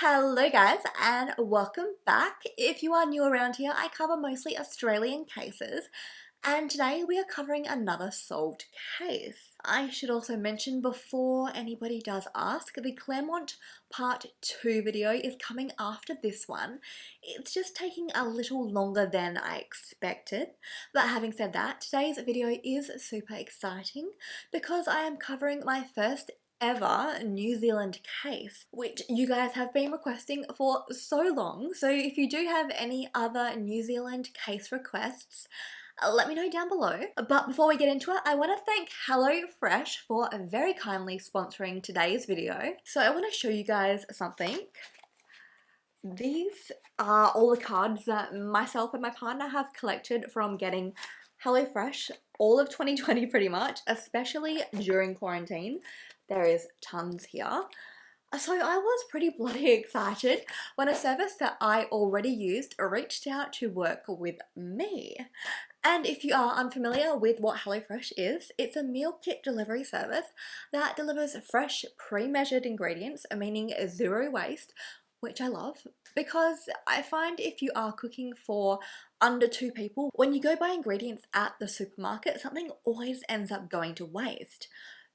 Hello guys and welcome back. If you are new around here, I cover mostly Australian cases and today we are covering another solved case. I should also mention before anybody does ask, the Claremont part 2 video is coming after this one. It's just taking a little longer than I expected, but having said that, today's video is super exciting because I am covering my first ever New Zealand case, which you guys have been requesting for so long. So if you do have any other New Zealand case requests, let me know down below. But before we get into it, I want to thank HelloFresh for very kindly sponsoring today's video. So I want to show you guys something. These are all the cards that myself and my partner have collected from getting HelloFresh all of 2020 pretty much, especially during quarantine. There is tons here. So I was pretty bloody excited when a service that I already used reached out to work with me. And if you are unfamiliar with what HelloFresh is, it's a meal kit delivery service that delivers fresh, pre-measured ingredients, meaning zero waste, which I love because I find if you are cooking for under 2 people, when you go buy ingredients at the supermarket, something always ends up going to waste.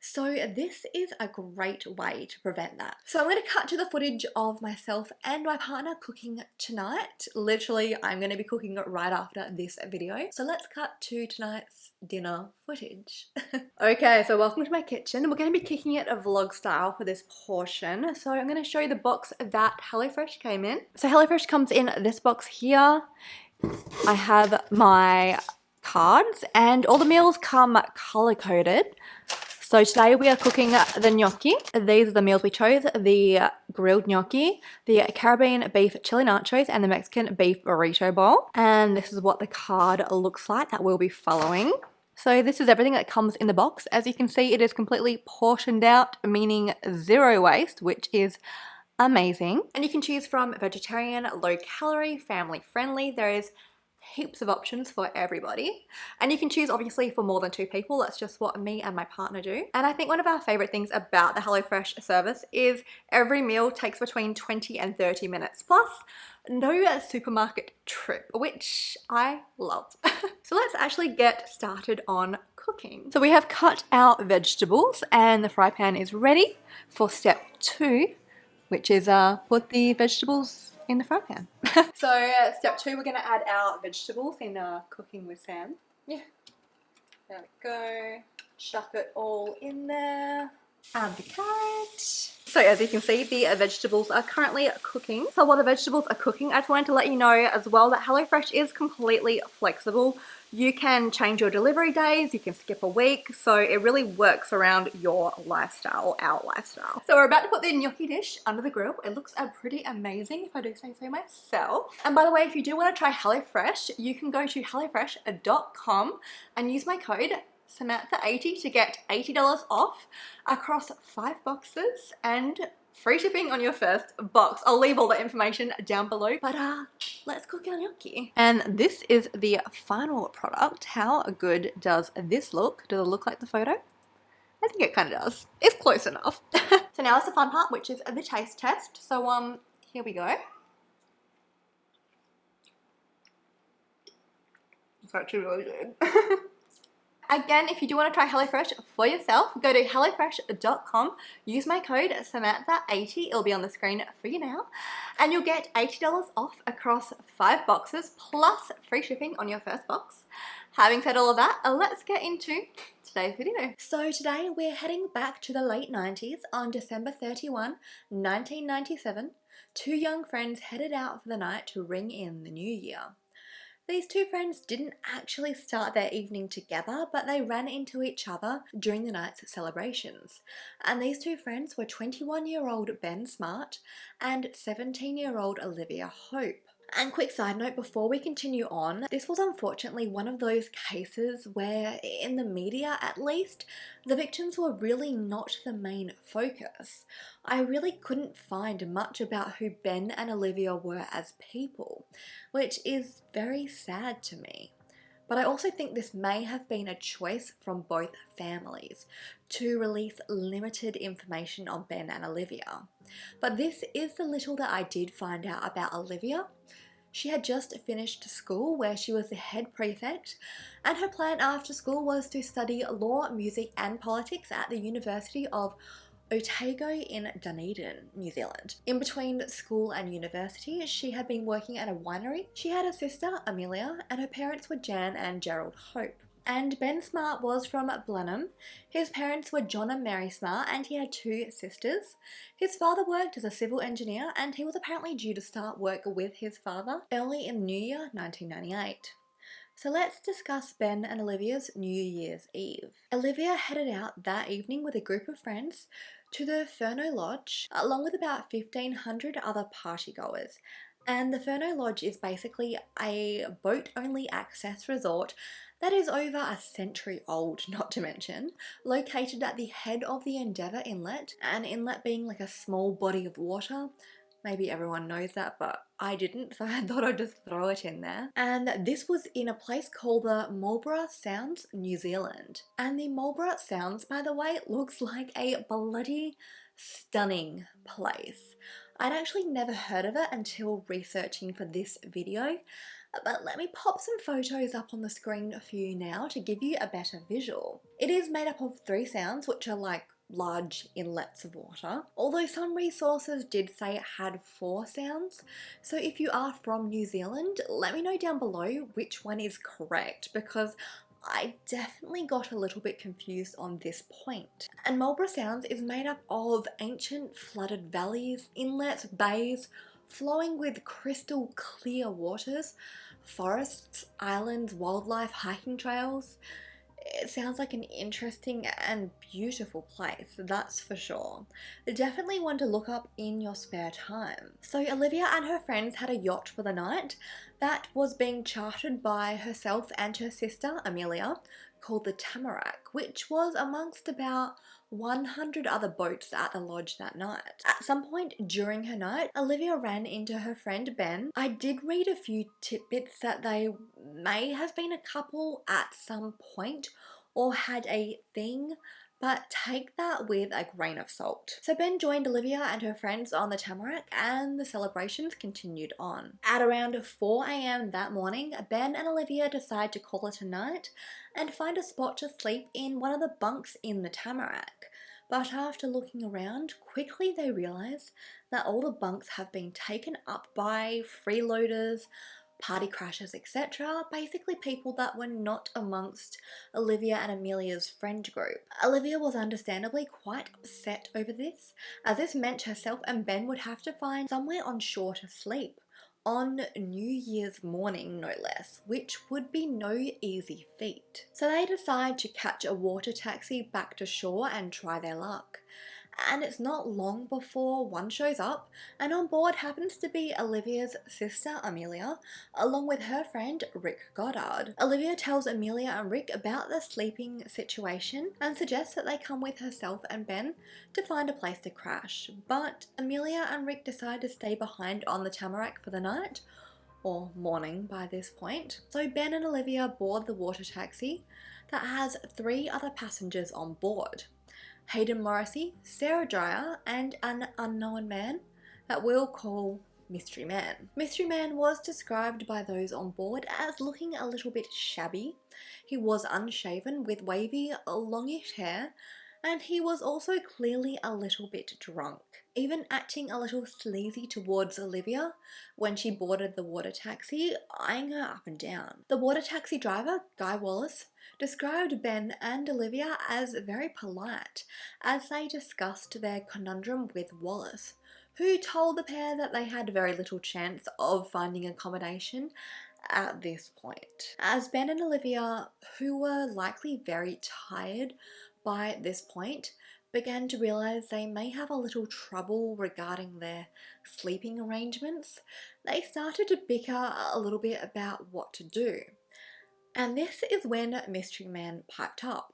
So this is a great way to prevent that. So I'm going to cut to the footage of myself and my partner cooking tonight. Literally, I'm going to be cooking right after this video. So let's cut to tonight's dinner footage. Okay, so welcome to my kitchen. We're going to be kicking it a vlog style for this portion. So I'm going to show you the box that HelloFresh came in. So HelloFresh comes in this box here. I have my cards and all the meals come color coded. So today we are cooking the gnocchi. These are the meals we chose: the grilled gnocchi, the Caribbean beef chili nachos, and the Mexican beef burrito bowl. And this is what the card looks like that we'll be following. So this is everything that comes in the box. As you can see, it is completely portioned out, meaning zero waste, which is amazing. And you can choose from vegetarian, low calorie, family friendly. There is heaps of options for everybody, and you can choose obviously for more than 2 people. That's just what me and my partner do. And I think one of our favorite things about the HelloFresh service is every meal takes between 20 and 30 minutes, plus no supermarket trip, which I love. So let's actually get started on cooking. So we have cut our vegetables and the fry pan is ready for step 2, which is put the vegetables in the fry pan. So step 2, we're going to add our vegetables in Cooking with Sam. Yeah, there we go. Chuck it all in there. Add the carrot. So as you can see, the vegetables are currently cooking. So while the vegetables are cooking, I just wanted to let you know as well that HelloFresh is completely flexible. You can change your delivery days, you can skip a week, so it really works around your lifestyle, or our lifestyle. So we're about to put the gnocchi dish under the grill. It looks pretty amazing, if I do say so myself. And by the way, if you do want to try HelloFresh, you can go to hellofresh.com and use my code Samantha80 to get $80 off across 5 boxes and free shipping on your first box. I'll leave all the information down below, but let's cook our gnocchi. And this is the final product. How good does this look? Does it look like the photo? I think it kind of does. It's close enough. So now it's the fun part, which is the taste test. So here we go. It's actually really good. Again, if you do want to try HelloFresh for yourself, go to hellofresh.com, use my code Samantha80, it'll be on the screen for you now, and you'll get $80 off across 5 boxes plus free shipping on your first box. Having said all of that, let's get into today's video. So today we're heading back to the late 90s on December 31, 1997. 2 young friends headed out for the night to ring in the new year. These 2 friends didn't actually start their evening together, but they ran into each other during the night's celebrations. And these 2 friends were 21-year-old Ben Smart and 17-year-old Olivia Hope. And quick side note before we continue on, this was unfortunately one of those cases where, in the media at least, the victims were really not the main focus. I really couldn't find much about who Ben and Olivia were as people, which is very sad to me. But I also think this may have been a choice from both families to release limited information on Ben and Olivia. But this is the little that I did find out about Olivia. She had just finished school where she was the head prefect, and her plan after school was to study law, music and politics at the University of Otago in Dunedin, New Zealand. In between school and university, she had been working at a winery. She had a sister, Amelia, and her parents were Jan and Gerald Hope. And Ben Smart was from Blenheim. His parents were John and Mary Smart, and he had two sisters. His father worked as a civil engineer, and he was apparently due to start work with his father early in the new year, 1998. So let's discuss Ben and Olivia's New Year's Eve. Olivia headed out that evening with a group of friends to the Furno Lodge, along with about 1,500 other partygoers. And the Furno Lodge is basically a boat-only access resort that is over a century old, not to mention, located at the head of the Endeavour Inlet, an inlet being like a small body of water. Maybe everyone knows that, but I didn't, so I thought I'd just throw it in there. And this was in a place called the Marlborough Sounds, New Zealand. And the Marlborough Sounds, by the way, looks like a bloody stunning place. I'd actually never heard of it until researching for this video, but let me pop some photos up on the screen for you now to give you a better visual. It is made up of 3 sounds, which are like large inlets of water, although some resources did say it had 4 sounds. So if you are from New Zealand, let me know down below which one is correct, because I definitely got a little bit confused on this point. And Marlborough Sounds is made up of ancient flooded valleys, inlets, bays, flowing with crystal clear waters, forests, islands, wildlife, hiking trails. It sounds like an interesting and beautiful place, that's for sure. Definitely one to look up in your spare time. So Olivia and her friends had a yacht for the night that was being chartered by herself and her sister, Amelia, called the Tamarack, which was amongst about 100 other boats at the lodge that night. At some point during her night, Olivia ran into her friend Ben. I did read a few tidbits that they may have been a couple at some point or had a thing, but take that with a grain of salt. So Ben joined Olivia and her friends on the Tamarack, and the celebrations continued on. At around 4 a.m. that morning, Ben and Olivia decide to call it a night and find a spot to sleep in one of the bunks in the Tamarack. But after looking around, quickly they realise that all the bunks have been taken up by freeloaders, party crashers, etc. Basically people that were not amongst Olivia and Amelia's friend group. Olivia was understandably quite upset over this, as this meant herself and Ben would have to find somewhere on shore to sleep on New Year's morning, no less, which would be no easy feat. So they decide to catch a water taxi back to shore and try their luck. And it's not long before one shows up, and on board happens to be Olivia's sister Amelia, along with her friend Rick Goddard. Olivia tells Amelia and Rick about the sleeping situation and suggests that they come with herself and Ben to find a place to crash, but Amelia and Rick decide to stay behind on the Tamarack for the night, or morning by this point. So Ben and Olivia board the water taxi that has 3 other passengers on board: Hayden Morrissey, Sarah Dreyer, and an unknown man that we'll call Mystery Man. Mystery Man was described by those on board as looking a little bit shabby. He was unshaven with wavy, longish hair, and he was also clearly a little bit drunk, even acting a little sleazy towards Olivia when she boarded the water taxi, eyeing her up and down. The water taxi driver, Guy Wallace, described Ben and Olivia as very polite as they discussed their conundrum with Wallace, who told the pair that they had very little chance of finding accommodation at this point, as Ben and Olivia, who were likely very tired by this point, began to realise they may have a little trouble regarding their sleeping arrangements. They started to bicker a little bit about what to do. And this is when Mystery Man piped up.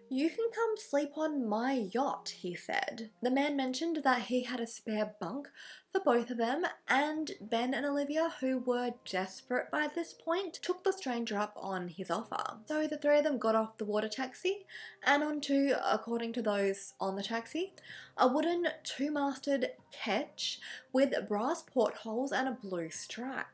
"You can come sleep on my yacht," he said. The man mentioned that he had a spare bunk for both of them, and Ben and Olivia, who were desperate by this point, took the stranger up on his offer. So the three of them got off the water taxi and onto, according to those on the taxi, a wooden two-masted ketch with brass portholes and a blue stripe.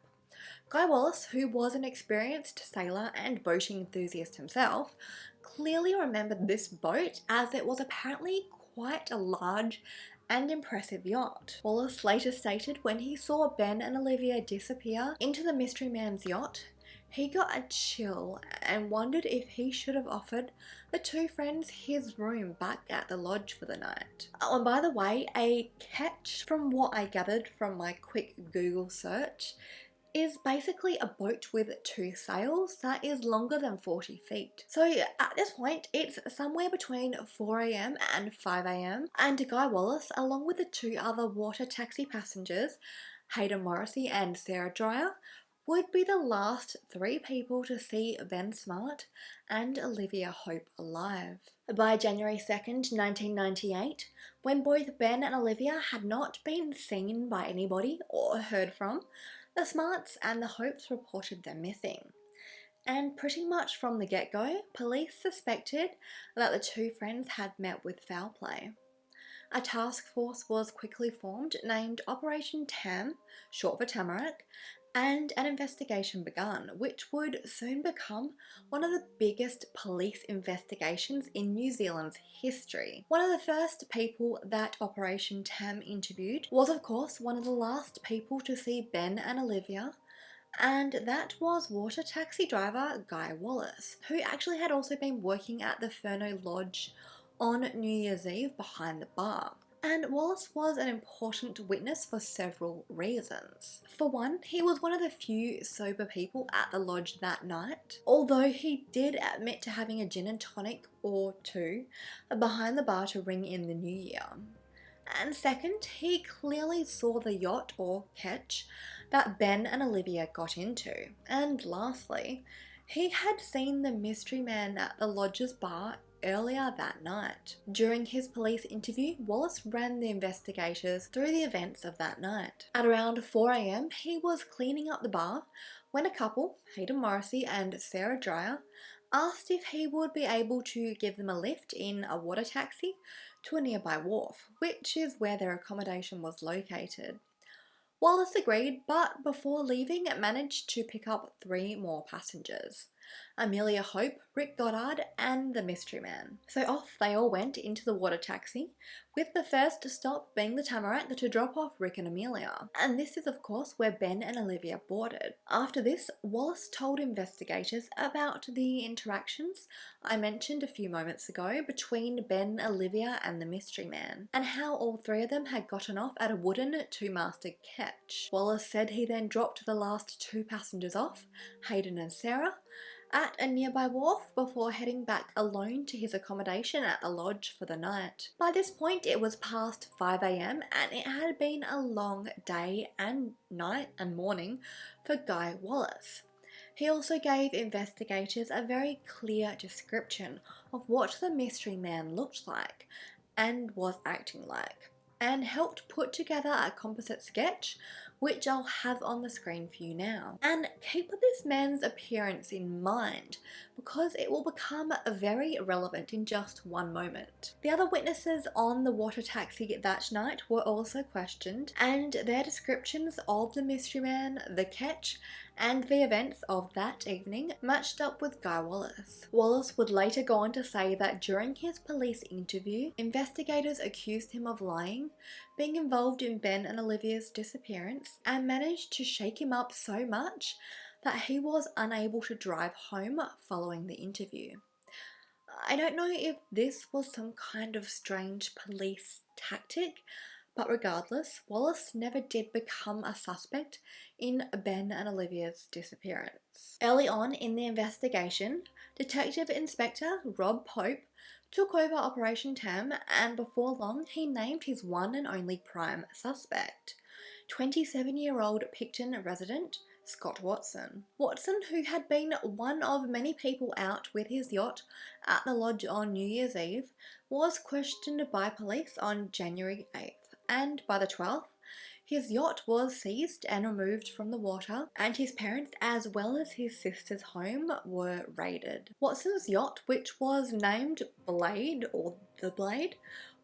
Guy Wallace, who was an experienced sailor and boating enthusiast himself, clearly remembered this boat as it was apparently quite a large and impressive yacht. Wallace later stated when he saw Ben and Olivia disappear into the mystery man's yacht, he got a chill and wondered if he should have offered the two friends his room back at the lodge for the night. Oh, and by the way, a ketch, from what I gathered from my quick Google search, is basically a boat with two sails that is longer than 40 feet. So at this point, it's somewhere between 4 a.m. and 5 a.m. and Guy Wallace, along with the two other water taxi passengers, Hayden Morrissey and Sarah Dreyer, would be the last three people to see Ben Smart and Olivia Hope alive. By January 2nd, 1998, when both Ben and Olivia had not been seen by anybody or heard from, the Smarts and the Hopes reported them missing. And pretty much from the get-go, police suspected that the two friends had met with foul play. A task force was quickly formed named Operation Tam, short for Tamarack, and an investigation began, which would soon become one of the biggest police investigations in New Zealand's history. One of the first people that Operation Tam interviewed was, of course, one of the last people to see Ben and Olivia, and that was water taxi driver Guy Wallace, who actually had also been working at the Furno Lodge on New Year's Eve behind the bar. And Wallace was an important witness for several reasons. For one, he was one of the few sober people at the lodge that night, although he did admit to having a gin and tonic or two behind the bar to ring in the new year. And second, he clearly saw the yacht or ketch that Ben and Olivia got into. And lastly, he had seen the mystery man at the lodge's bar earlier that night. During his police interview, Wallace ran the investigators through the events of that night. At around 4 a.m, he was cleaning up the bar when a couple, Hayden Morrissey and Sarah Dreyer, asked if he would be able to give them a lift in a water taxi to a nearby wharf, which is where their accommodation was located. Wallace agreed, but before leaving, managed to pick up three more passengers: Amelia Hope, Rick Goddard, and the mystery man. So off they all went into the water taxi, with the first stop being the Tamarack to drop off Rick and Amelia. And this is of course where Ben and Olivia boarded. After this, Wallace told investigators about the interactions I mentioned a few moments ago between Ben, Olivia, and the mystery man, and how all three of them had gotten off at a wooden two-masted ketch. Wallace said he then dropped the last two passengers off, Hayden and Sarah, at a nearby wharf before heading back alone to his accommodation at the lodge for the night. By this point it was past 5 a.m. and it had been a long day and night and morning for Guy Wallace. He also gave investigators a very clear description of what the mystery man looked like and was acting like, and helped put together a composite sketch which I'll have on the screen for you now. And keep this man's appearance in mind because it will become very relevant in just one moment. The other witnesses on the water taxi that night were also questioned, and their descriptions of the mystery man, the ketch, and the events of that evening matched up with Guy Wallace. Wallace would later go on to say that during his police interview, investigators accused him of lying, being involved in Ben and Olivia's disappearance, and managed to shake him up so much that he was unable to drive home following the interview. I don't know if this was some kind of strange police tactic, but regardless, Wallace never did become a suspect in Ben and Olivia's disappearance. Early on in the investigation, Detective Inspector Rob Pope took over Operation Tam, and before long he named his one and only prime suspect, 27-year-old Picton resident Scott Watson. Watson, who had been one of many people out with his yacht at the lodge on New Year's Eve, was questioned by police on January 8th, and by the 12th, His yacht was seized and removed from the water, and his parents as well as his sister's home were raided. Watson's yacht, which was named Blade or the Blade,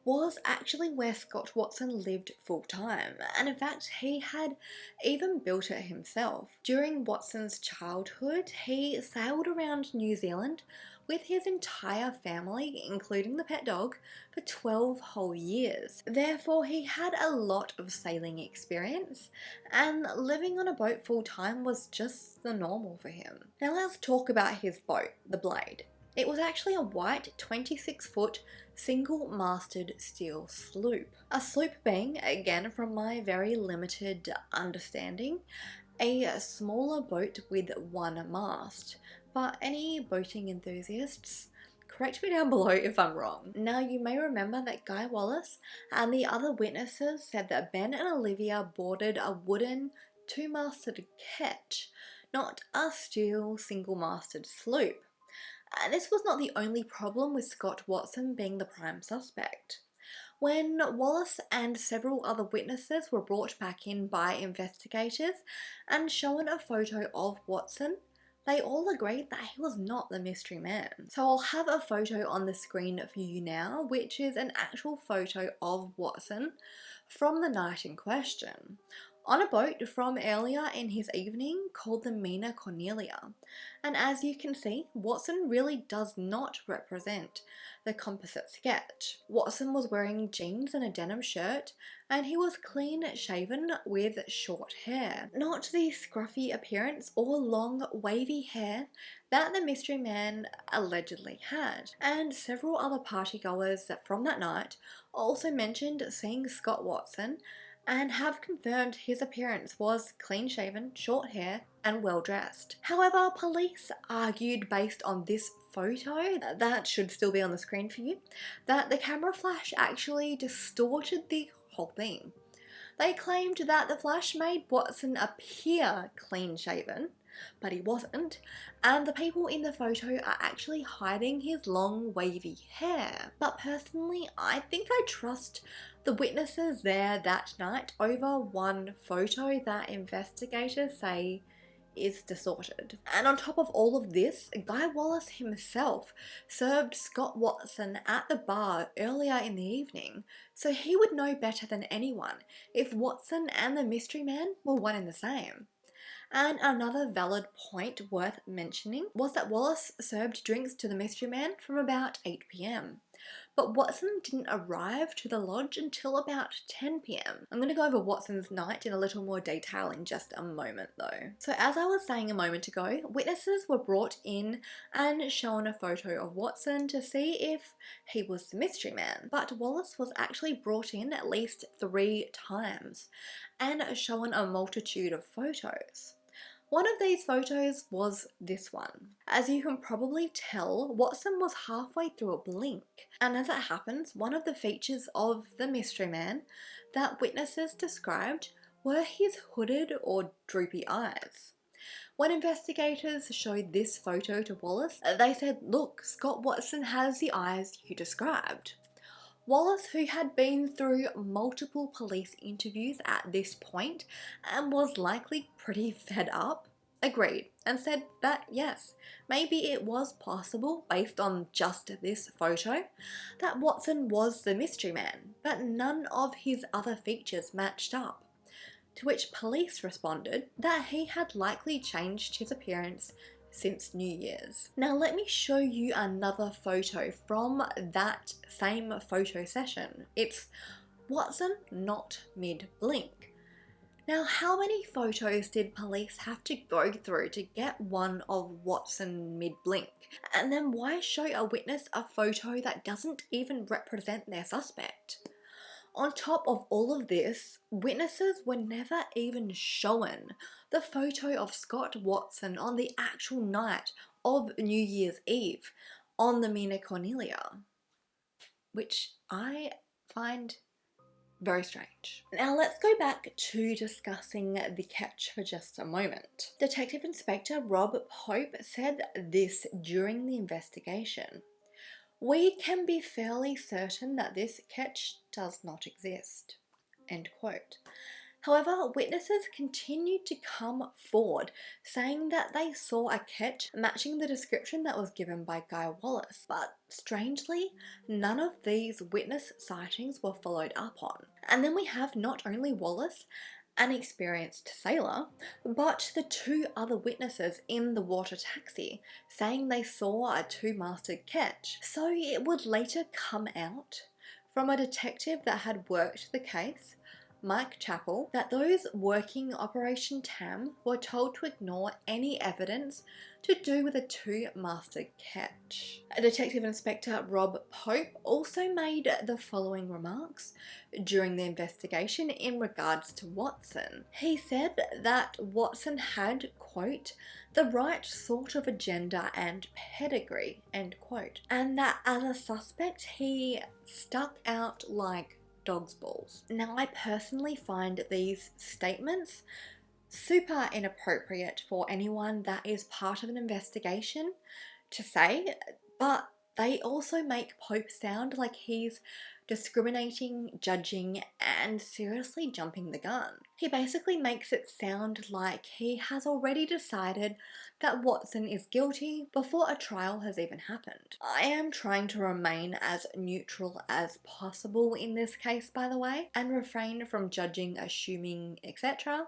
was actually where Scott Watson lived full time, and in fact he had even built it himself. During Watson's childhood, he sailed around New Zealand with his entire family, including the pet dog, for 12 whole years. Therefore, he had a lot of sailing experience, and living on a boat full time was just the normal for him. Now let's talk about his boat, the Blade. It was actually a white 26-foot single-masted steel sloop. A sloop being, again from my very limited understanding, a smaller boat with one mast. But any boating enthusiasts, correct me down below if I'm wrong. Now you may remember that Guy Wallace and the other witnesses said that Ben and Olivia boarded a wooden two-masted ketch, not a steel single-masted sloop. And this was not the only problem with Scott Watson being the prime suspect. When Wallace and several other witnesses were brought back in by investigators and shown a photo of Watson, they all agreed that he was not the mystery man. So I'll have a photo on the screen for you now, which is an actual photo of Watson from the night in question, on a boat from earlier in his evening called the Mina Cornelia. And as you can see, Watson really does not represent the composite sketch. Watson was wearing jeans and a denim shirt, and he was clean shaven with short hair. Not the scruffy appearance or long wavy hair that the mystery man allegedly had. And several other partygoers from that night also mentioned seeing Scott Watson and have confirmed his appearance was clean shaven, short hair, and well dressed. However, police argued based on this photo, that should still be on the screen for you, that the camera flash actually distorted the whole thing. They claimed that the flash made Watson appear clean shaven, but he wasn't, and the people in the photo are actually hiding his long wavy hair. But personally, I think I trust the witnesses there that night over one photo that investigators say is distorted. And on top of all of this, Guy Wallace himself served Scott Watson at the bar earlier in the evening, so he would know better than anyone if Watson and the mystery man were one and the same. And another valid point worth mentioning was that Wallace served drinks to the mystery man from about 8 p.m. But Watson didn't arrive to the lodge until about 10 p.m. I'm going to go over Watson's night in a little more detail in just a moment though. So as I was saying a moment ago, witnesses were brought in and shown a photo of Watson to see if he was the mystery man. But Wallace was actually brought in at least 3 times and shown a multitude of photos. One of these photos was this one. As you can probably tell, Watson was halfway through a blink, and as it happens, one of the features of the mystery man that witnesses described were his hooded or droopy eyes. When investigators showed this photo to Wallace, they said, "Look, Scott Watson has the eyes you described." Wallace, who had been through multiple police interviews at this point and was likely pretty fed up, agreed and said that yes, maybe it was possible based on just this photo that Watson was the mystery man, but none of his other features matched up. To which police responded that he had likely changed his appearance since New Year's. Now let me show you another photo from that same photo session. It's Watson not mid-blink. Now how many photos did police have to go through to get one of Watson mid-blink? And then why show a witness a photo that doesn't even represent their suspect? On top of all of this, witnesses were never even shown the photo of Scott Watson on the actual night of New Year's Eve on the Mina Cornelia, which I find very strange. Now let's go back to discussing the catch for just a moment. Detective Inspector Rob Hope said this during the investigation. "We can be fairly certain that this catch does not exist." End quote. However, witnesses continued to come forward, saying that they saw a ketch matching the description that was given by Guy Wallace. But strangely, none of these witness sightings were followed up on. And then we have not only Wallace, an experienced sailor, but the two other witnesses in the water taxi saying they saw a two-masted ketch. So it would later come out from a detective that had worked the case, Mike Chappell, that those working Operation Tam were told to ignore any evidence to do with a two-masted ketch. Detective Inspector Rob Pope also made the following remarks during the investigation in regards to Watson. He said that Watson had, quote, the right sort of agenda and pedigree, end quote, and that as a suspect he stuck out like dog's balls. Now, I personally find these statements super inappropriate for anyone that is part of an investigation to say, but they also make Pope sound like he's discriminating, judging, and seriously jumping the gun. He basically makes it sound like he has already decided that Watson is guilty before a trial has even happened. I am trying to remain as neutral as possible in this case, by the way, and refrain from judging, assuming, etc.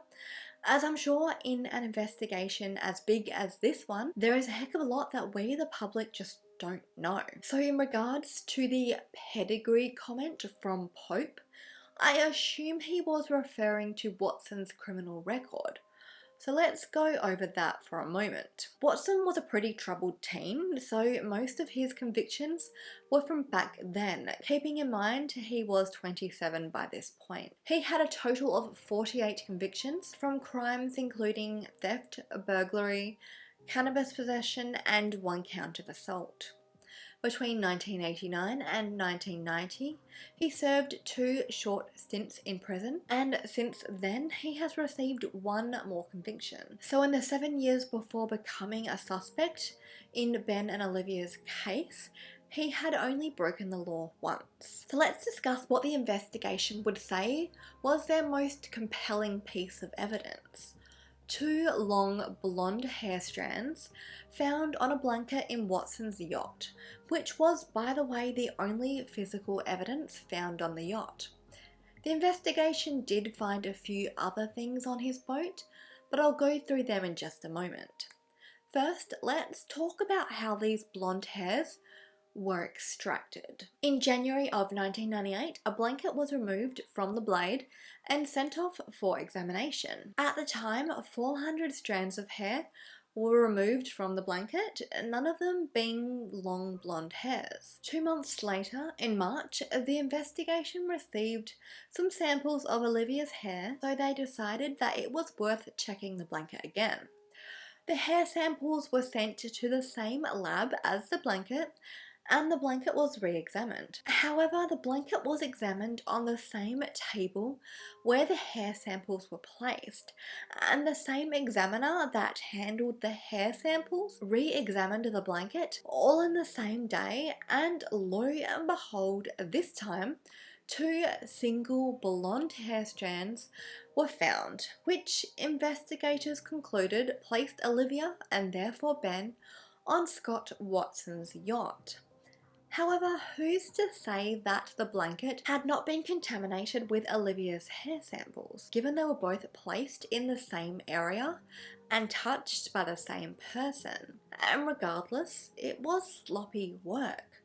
As I'm sure in an investigation as big as this one, there is a heck of a lot that we, the public, just don't know. So in regards to the pedigree comment from Pope, I assume he was referring to Watson's criminal record. So let's go over that for a moment. Watson was a pretty troubled teen, so most of his convictions were from back then, keeping in mind he was 27 by this point. He had a total of 48 convictions from crimes including theft, burglary, cannabis possession, and 1 count of assault. Between 1989 and 1990, he served 2 short stints in prison, and since then he has received 1 more conviction. So in the 7 years before becoming a suspect in Ben and Olivia's case, he had only broken the law once. So let's discuss what the investigation would say was their most compelling piece of evidence. 2 long blonde hair strands found on a blanket in Watson's yacht, which was, by the way, the only physical evidence found on the yacht. The investigation did find a few other things on his boat, but I'll go through them in just a moment. First, let's talk about how these blonde hairs were extracted. In January of 1998, a blanket was removed from the blade and sent off for examination. At the time, 400 strands of hair were removed from the blanket, none of them being long blonde hairs. 2 months later, in March, the investigation received some samples of Olivia's hair, so they decided that it was worth checking the blanket again. The hair samples were sent to the same lab as the blanket, and the blanket was re-examined. However, the blanket was examined on the same table where the hair samples were placed, and the same examiner that handled the hair samples re-examined the blanket all in the same day, and lo and behold, this time 2 single blonde hair strands were found, which investigators concluded placed Olivia, and therefore Ben, on Scott Watson's yacht. However, who's to say that the blanket had not been contaminated with Olivia's hair samples, given they were both placed in the same area and touched by the same person? And regardless, it was sloppy work.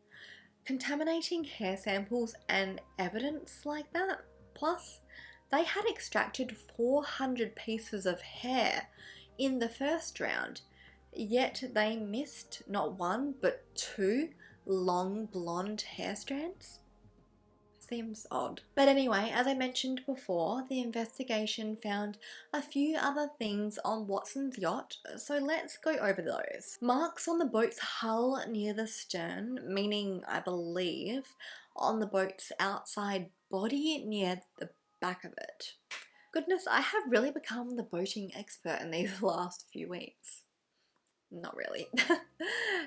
Contaminating hair samples and evidence like that, plus they had extracted 400 pieces of hair in the first round, yet they missed not 1 but 2 long blonde hair strands? Seems odd. But anyway, as I mentioned before, the investigation found a few other things on Watson's yacht, so let's go over those. Marks on the boat's hull near the stern, meaning, I believe, on the boat's outside body near the back of it. Goodness, I have really become the boating expert in these last few weeks. not really.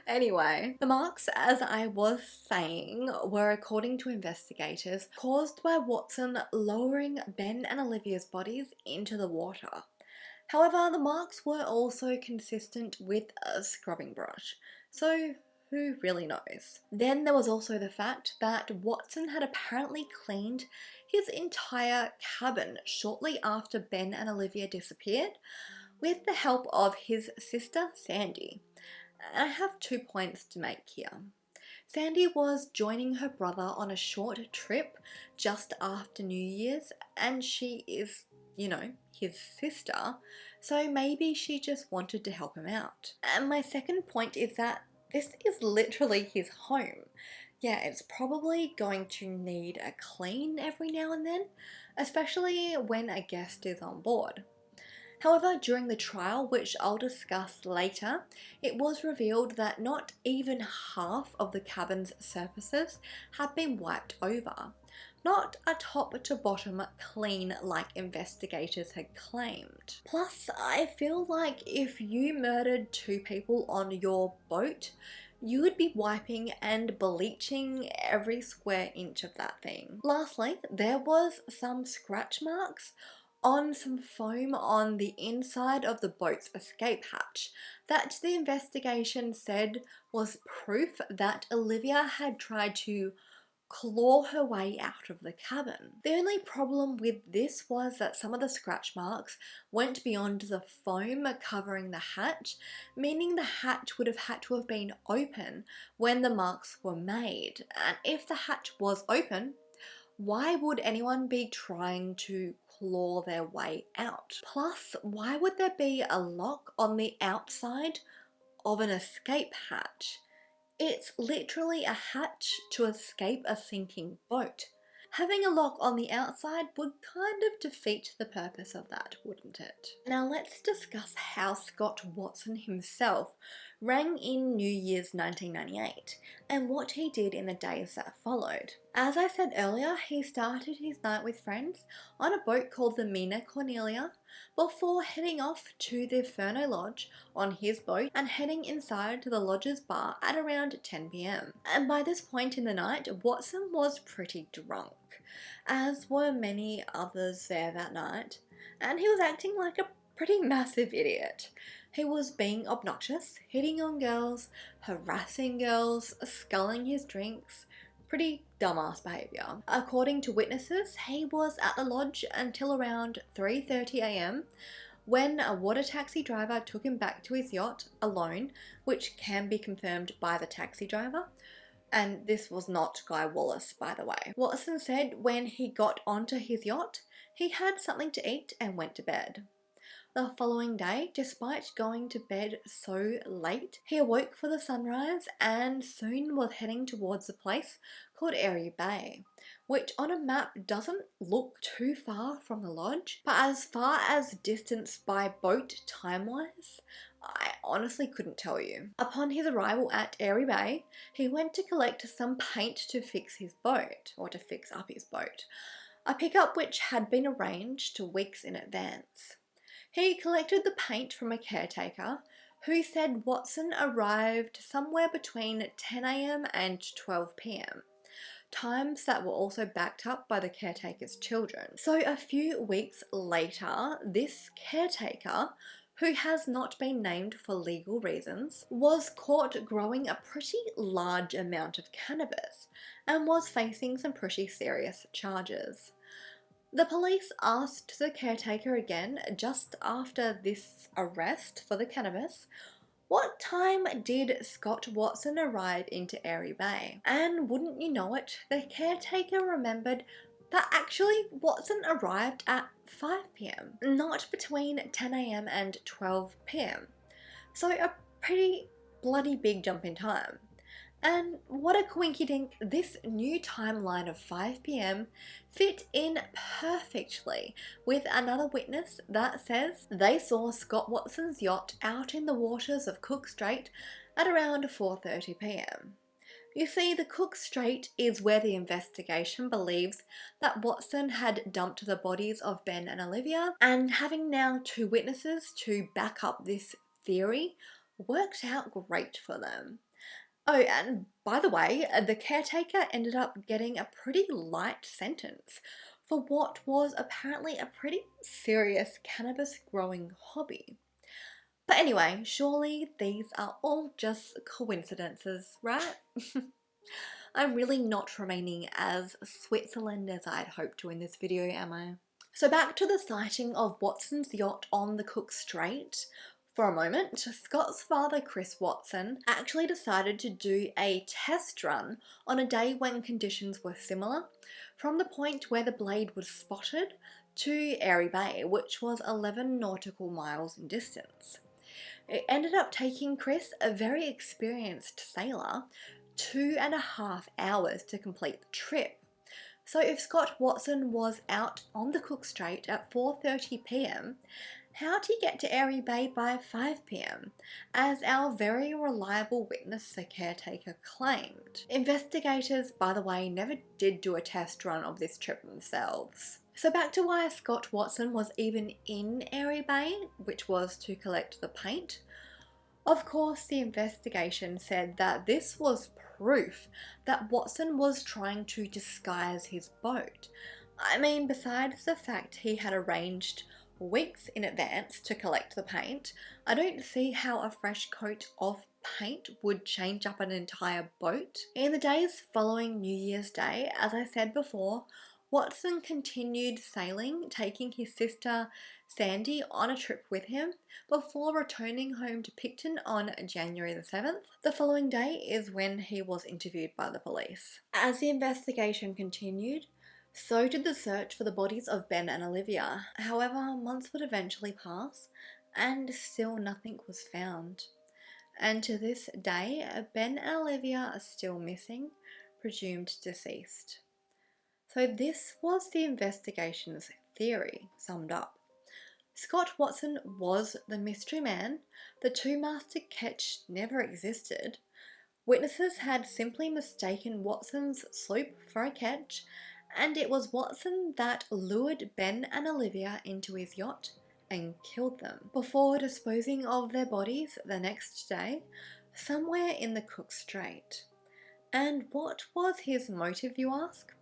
Anyway, the marks, as I was saying, were, according to investigators, caused by Watson lowering Ben and Olivia's bodies into the water. However, the marks were also consistent with a scrubbing brush, so who really knows? Then there was also the fact that Watson had apparently cleaned his entire cabin shortly after Ben and Olivia disappeared, with the help of his sister Sandy. I have 2 points to make here. Sandy was joining her brother on a short trip just after New Year's, and she is, his sister, so maybe she just wanted to help him out. And my second point is that this is literally his home. Yeah, it's probably going to need a clean every now and then, especially when a guest is on board. However, during the trial, which I'll discuss later, it was revealed that not even half of the cabin's surfaces had been wiped over. Not a top to bottom clean like investigators had claimed. Plus, I feel like if you murdered 2 people on your boat, you would be wiping and bleaching every square inch of that thing. Lastly, there was some scratch marks on some foam on the inside of the boat's escape hatch that the investigation said was proof that Olivia had tried to claw her way out of the cabin. The only problem with this was that some of the scratch marks went beyond the foam covering the hatch, meaning the hatch would have had to have been open when the marks were made. And if the hatch was open, why would anyone be trying to claw their way out? Plus, why would there be a lock on the outside of an escape hatch? It's literally a hatch to escape a sinking boat. Having a lock on the outside would kind of defeat the purpose of that, wouldn't it? Now let's discuss how Scott Watson himself rang in New Year's 1998 and what he did in the days that followed. As I said earlier, he started his night with friends on a boat called the Mina Cornelia before heading off to the Furno Lodge on his boat and heading inside to the lodge's bar at around 10 p.m. And by this point in the night, Watson was pretty drunk, as were many others there that night, and he was acting like a pretty massive idiot. He was being obnoxious, hitting on girls, harassing girls, sculling his drinks. Pretty dumbass behaviour. According to witnesses, he was at the lodge until around 3:30 a.m. when a water taxi driver took him back to his yacht alone, which can be confirmed by the taxi driver. And this was not Guy Wallace, by the way. Watson said when he got onto his yacht, he had something to eat and went to bed. The following day, despite going to bed so late, he awoke for the sunrise and soon was heading towards a place called Airy Bay, which on a map doesn't look too far from the lodge, but as far as distance by boat time-wise, I honestly couldn't tell you. Upon his arrival at Airy Bay, he went to collect some paint to fix his boat, or to fix up his boat, a pickup which had been arranged weeks in advance. He collected the paint from a caretaker who said Watson arrived somewhere between 10 a.m. and 12 p.m, times that were also backed up by the caretaker's children. So a few weeks later, this caretaker, who has not been named for legal reasons, was caught growing a pretty large amount of cannabis and was facing some pretty serious charges. The police asked the caretaker again, just after this arrest for the cannabis, what time did Scott Watson arrive into Airy Bay? And wouldn't you know it, the caretaker remembered that actually Watson arrived at 5 p.m, not between 10 a.m. and 12 p.m. So a pretty bloody big jump in time. And what a coinkydink, this new timeline of 5 p.m. fit in perfectly with another witness that says they saw Scott Watson's yacht out in the waters of Cook Strait at around 4:30 p.m. You see, the Cook Strait is where the investigation believes that Watson had dumped the bodies of Ben and Olivia, and having now 2 witnesses to back up this theory, worked out great for them. Oh, and by the way, the caretaker ended up getting a pretty light sentence for what was apparently a pretty serious cannabis growing hobby. But anyway, surely these are all just coincidences, right? I'm really not remaining as Switzerland as I'd hoped to in this video, am I? So back to the sighting of Watson's yacht on the Cook Strait. For a moment, Scott's father, Chris Watson, actually decided to do a test run on a day when conditions were similar, from the point where the blade was spotted to Airy Bay, which was 11 nautical miles in distance. It ended up taking Chris, a very experienced sailor, 2.5 hours to complete the trip. So if Scott Watson was out on the Cook Strait at 4:30 p.m, how did he get to Airy Bay by 5 p.m, as our very reliable witness, the caretaker, claimed? Investigators, by the way, never did do a test run of this trip themselves. So back to why Scott Watson was even in Airy Bay, which was to collect the paint. Of course, the investigation said that this was proof that Watson was trying to disguise his boat. I mean, besides the fact he had arranged weeks in advance to collect the paint, I don't see how a fresh coat of paint would change up an entire boat. In the days following New Year's Day, as I said before, Watson continued sailing, taking his sister Sandy on a trip with him before returning home to Picton on January the 7th. The following day is when he was interviewed by the police. As the investigation continued, so did the search for the bodies of Ben and Olivia. However, months would eventually pass and still nothing was found. And to this day, Ben and Olivia are still missing, presumed deceased. So this was the investigation's theory summed up. Scott Watson was the mystery man. The two-masted ketch never existed. Witnesses had simply mistaken Watson's sloop for a ketch, and it was Watson that lured Ben and Olivia into his yacht and killed them before disposing of their bodies the next day somewhere in the Cook Strait. And what was his motive, you ask?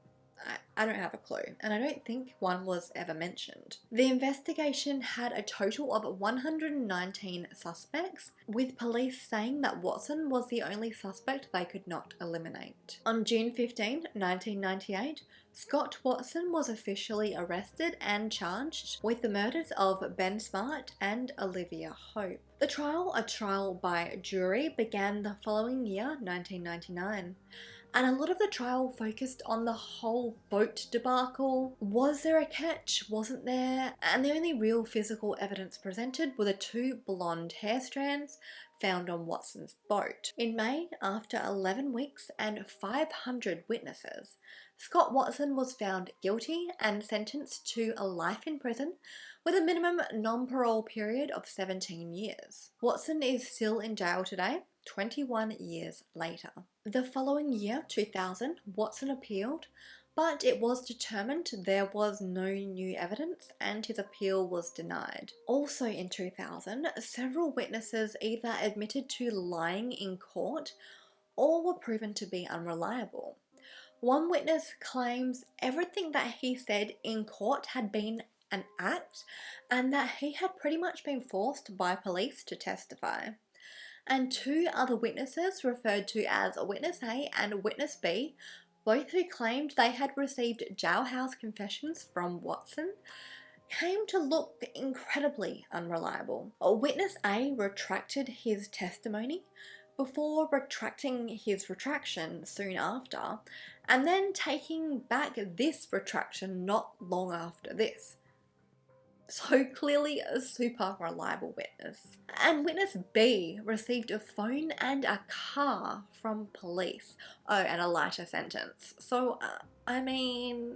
I don't have a clue, and I don't think one was ever mentioned. The investigation had a total of 119 suspects, with police saying that Watson was the only suspect they could not eliminate. On June 15, 1998, Scott Watson was officially arrested and charged with the murders of Ben Smart and Olivia Hope. The trial, a trial by jury, began the following year, 1999. And a lot of the trial focused on the whole boat debacle. Was there a catch? Wasn't there? And the only real physical evidence presented were the two blonde hair strands found on Watson's boat. In May, after 11 weeks and 500 witnesses, Scott Watson was found guilty and sentenced to a life in prison with a minimum non-parole period of 17 years. Watson is still in jail today, 21 years later. The following year, 2000, Watson appealed, but it was determined there was no new evidence and his appeal was denied. Also in 2000, several witnesses either admitted to lying in court or were proven to be unreliable. One witness claims everything that he said in court had been an act and that he had pretty much been forced by police to testify. And two other witnesses, referred to as Witness A and Witness B, both who claimed they had received jailhouse confessions from Watson, came to look incredibly unreliable. Witness A retracted his testimony before retracting his retraction soon after, and then taking back this retraction not long after this. So clearly a super reliable witness. And Witness B received a phone and a car from police. Oh, and a lighter sentence. So, I mean...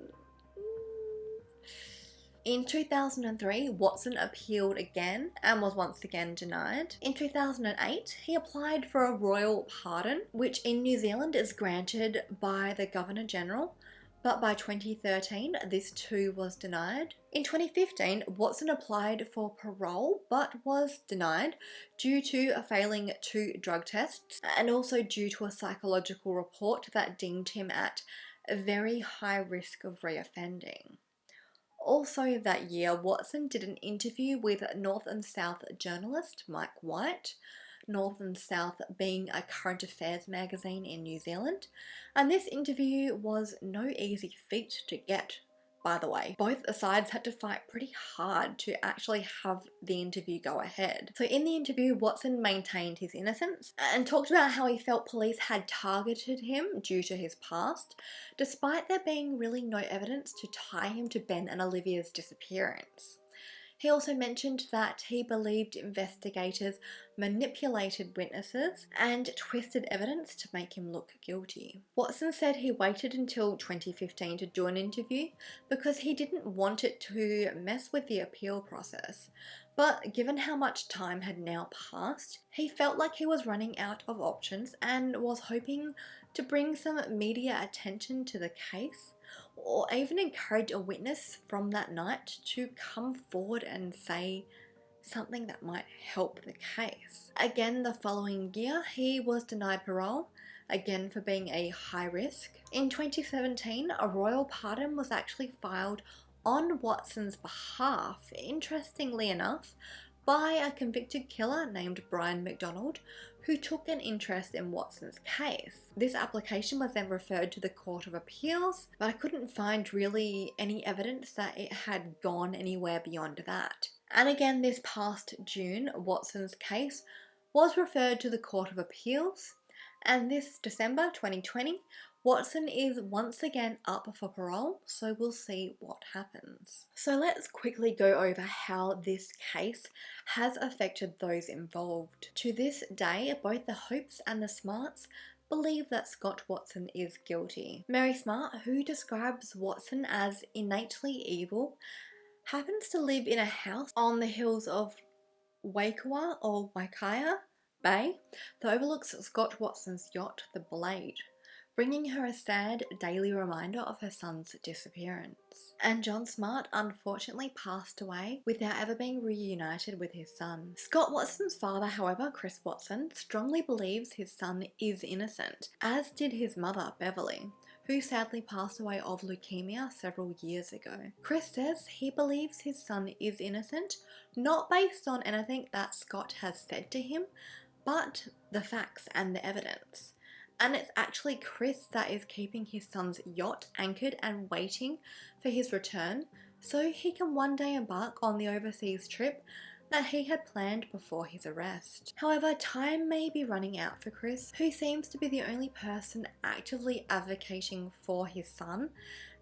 In 2003, Watson appealed again and was once again denied. In 2008, he applied for a royal pardon, which in New Zealand is granted by the Governor General, but by 2013, this too was denied. In 2015, Watson applied for parole but was denied due to failing 2 drug tests and also due to a psychological report that deemed him at a very high risk of reoffending. Also that year, Watson did an interview with North and South journalist Mike White, North and South being a current affairs magazine in New Zealand, and this interview was no easy feat to get, by the way. Both sides had to fight pretty hard to actually have the interview go ahead. So in the interview, Watson maintained his innocence and talked about how he felt police had targeted him due to his past, despite there being really no evidence to tie him to Ben and Olivia's disappearance. He also mentioned that he believed investigators manipulated witnesses and twisted evidence to make him look guilty. Watson said he waited until 2015 to do an interview because he didn't want it to mess with the appeal process. But given how much time had now passed, he felt like he was running out of options and was hoping to bring some media attention to the case, or even encourage a witness from that night to come forward and say something that might help the case. Again, the following year, he was denied parole, again for being a high risk. In 2017, a royal pardon was actually filed on Watson's behalf, interestingly enough, by a convicted killer named Brian McDonald, who took an interest in Watson's case. This application was then referred to the Court of Appeals, but I couldn't find really any evidence that it had gone anywhere beyond that. And again, this past June, Watson's case was referred to the Court of Appeals, and this December 2020, Watson is once again up for parole, so we'll see what happens. So let's quickly go over how this case has affected those involved. To this day, both the Hopes and the Smarts believe that Scott Watson is guilty. Mary Smart, who describes Watson as innately evil, happens to live in a house on the hills of Waikawa or Waikaya Bay that overlooks Scott Watson's yacht, the Blade, bringing her a sad daily reminder of her son's disappearance. And John Smart unfortunately passed away without ever being reunited with his son. Scott Watson's father, however, Chris Watson, strongly believes his son is innocent, as did his mother, Beverly, who sadly passed away of leukemia several years ago. Chris says he believes his son is innocent, not based on anything that Scott has said to him, but the facts and the evidence. And it's actually Chris that is keeping his son's yacht anchored and waiting for his return so he can one day embark on the overseas trip that he had planned before his arrest. However, time may be running out for Chris, who seems to be the only person actively advocating for his son,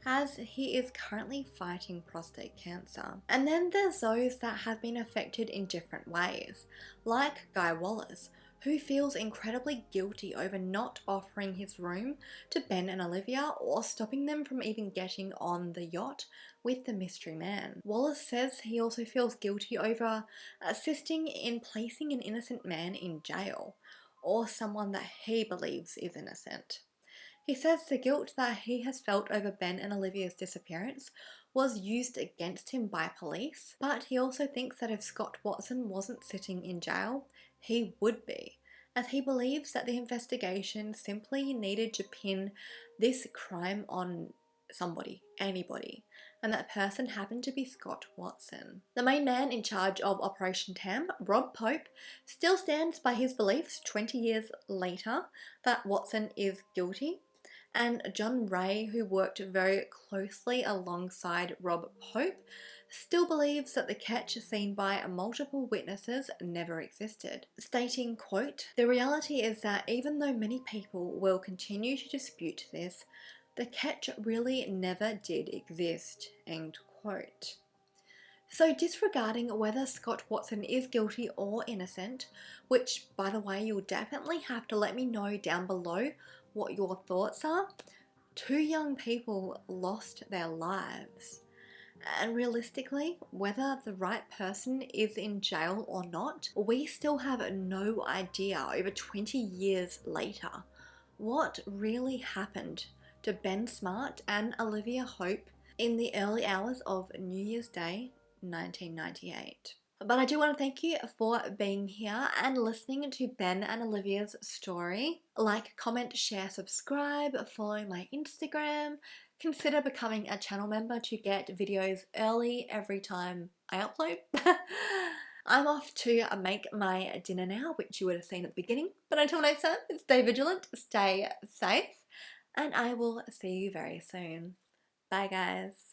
as he is currently fighting prostate cancer. And then there's those that have been affected in different ways, like Guy Wallace, who feels incredibly guilty over not offering his room to Ben and Olivia or stopping them from even getting on the yacht with the mystery man. Wallace says he also feels guilty over assisting in placing an innocent man in jail, or someone that he believes is innocent. He says the guilt that he has felt over Ben and Olivia's disappearance was used against him by police, but he also thinks that if Scott Watson wasn't sitting in jail, he would be, as he believes that the investigation simply needed to pin this crime on somebody, anybody, and that person happened to be Scott Watson. The main man in charge of Operation Tam, Rob Pope, still stands by his beliefs 20 years later that Watson is guilty, and John Ray, who worked very closely alongside Rob Pope, still believes that the catch seen by multiple witnesses never existed, stating, quote, "The reality is that even though many people will continue to dispute this, the catch really never did exist," end quote. So disregarding whether Scott Watson is guilty or innocent, which by the way you'll definitely have to let me know down below what your thoughts are, 2 young people lost their lives. And realistically, whether the right person is in jail or not, we still have no idea over 20 years later what really happened to Ben Smart and Olivia Hope in the early hours of New Year's Day 1998. But I do want to thank you for being here and listening to Ben and Olivia's story. Like, comment, share, subscribe, follow my Instagram. Consider becoming a channel member to get videos early every time I upload. I'm off to make my dinner now, which you would have seen at the beginning. But until next time, stay vigilant, stay safe, and I will see you very soon. Bye, guys.